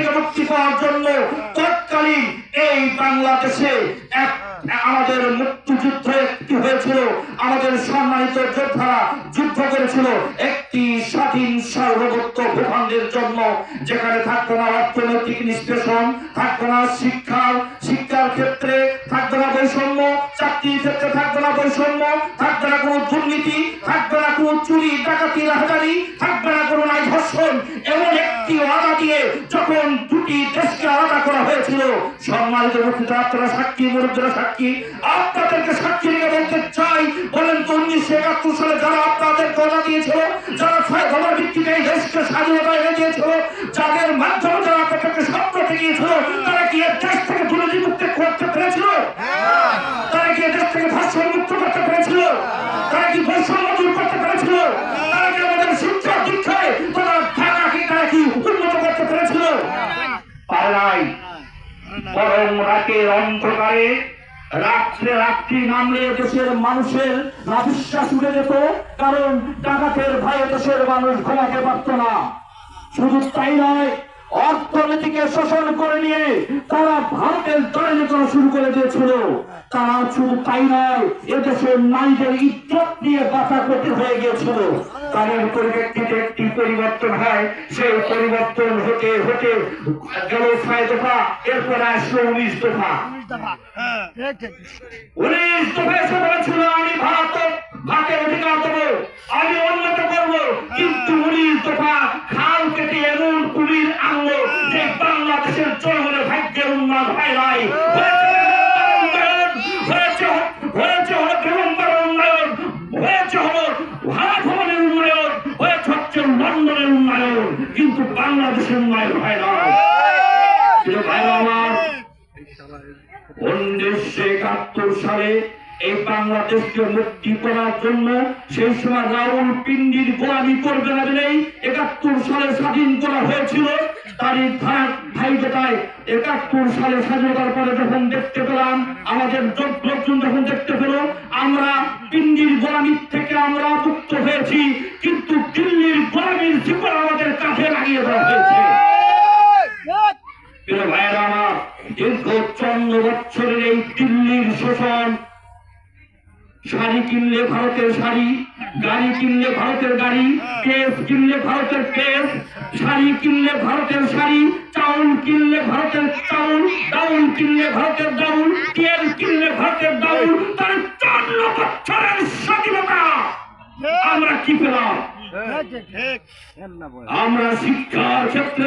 থেকে মুক্তি পাওয়ার জন্য তৎকালীন এই বাংলাদেশে আমাদের মুক্তিযুদ্ধ একটি হয়েছিল। আমাদের সম্মানিত যোদ্ধারা যুদ্ধ করেছিল একটি স্বাধীন সার্বভৌমত্ব ভূখণ্ডের জন্য, যেখানে থাকতো না অর্থনৈতিক নিষ্পেষণ, থাকতো না শিক্ষার ক্ষেত্রে থাকতো না বৈষম্য, চাকরির ক্ষেত্রে থাকতো না বৈষম্য, থাকতো না কোনো দুর্নীতি, থাকতো না কোনো চুরি ডাকাতি রাহাজানি, থাকবে না কোনো নারী ধর্ষণ। এমন একটি ওয়াদা দিয়ে যখন দুটি দেশকে আলাদা করা হয়েছিল, সম্মানিত বক্তৃতা আপনারা সাক্ষী, মুরব্বীরা সাক্ষী, আপনাদেরকে সাক্ষী নিয়ে বলতে চাই, বলেন তো 1971 সালে যারা আপনাদের কথা দিয়েছিল, যারা ধর্মের ভিত্তিতে এই দেশকে স্বাধীনতা এনে দিয়েছিল, যাদের মাধ্যমে যারা আপনাদেরকে স্বপ্ন দেখিয়েছিল, তারা কি এর দেশ থেকে দুর্নীতি মুক্ত করতে পেরেছিল? তারা কি এর দেশ থেকে ধর্ষণ মুক্ত করতে পেরেছিল? তারা কি বৈষম্য দূর করতে পেরেছিল? তারা কি আমাদের শিক্ষা দীক্ষায় তারা তারা কি উন্নত করতে পেরেছিল? পারে নাই। বরং রাতের অন্ধকারে রাত্রি নামলে দেশের মানুষের নাভিশ্বাস উঠে যেত, কারণ ডাকাতের ভয়ে দেশের মানুষ ঘুমাতে পারত না। শুধু তাই নয়, অর্থনীতিকে শোষণ করে নিয়ে তারা ভারতের তৈরি করা শুরু করে দিয়েছিল। তারা শুধু তাই নয়, এদেশের নারীদের ইজ্জত নিয়ে বাঁচা করতে হয়ে গিয়েছিল। তাদের পরিপ্রেক্ষিতে একটি পরিবর্তন হয়, সেই পরিবর্তন হতে হতে গেল 6 দফা, এরপরে আসলো 19 দফা। 19 দফা এসে বলেছিল আমি ভাতের অধিকার দেবো, আমি উন্নত করবো, কিন্তু 19 দফা খাল কেটে এমন কুমির আনলো যে বাংলাদেশের জনগণের ভাগ্যের উন্নয়ন হয় নাই। হয়েছে হলো বেগমবাড়ার উন্নয়ন, হয়েছে হলো ভবনের উন্নয়ন, হয়েছে হচ্ছে লন্ডনের উন্নয়ন, কিন্তু বাংলাদেশের উন্নয়ন হয় না। আমার 1971 সালে এই বাংলাদেশকে মুক্তি করার জন্য সেই সময় রাউল পিন্ডির গোলামি করবে না বলেই 71 সালে স্বাধীন করা হয়েছিল। তারই ধারাবাহিকতায় 71 সালে স্বাধীনতার পরে যখন দেখতে পেলাম, আমাদের লোকজন যখন দেখতে পেল আমরা পিন্ডির গোলামির থেকে আমরা মুক্ত হয়েছি, কিন্তু দিল্লির গোলামির জীবন আমাদের কাঁধে লাগিয়ে দেওয়া হয়েছে। ভাইয়েরা আমার, দীর্ঘ 54 বছরের এই দিল্লির শোষণ, শাড়ি কিনলে ভারতের শাড়ি, গাড়ি কিনলে ভারতের গাড়ি, কেস কিনলে ভারতের কেস, শাড়ি কিনলে ভারতের শাড়ি, চাউল কিনলে ভারতের চাউল, ডাউল কিনলে ভারতের ডাউল, তেল কিনলে ভারতের ডাউল। তার 54 বছরের স্বাধীনতা আমরা কি পেলাম? আমরা শিক্ষার ক্ষেত্রে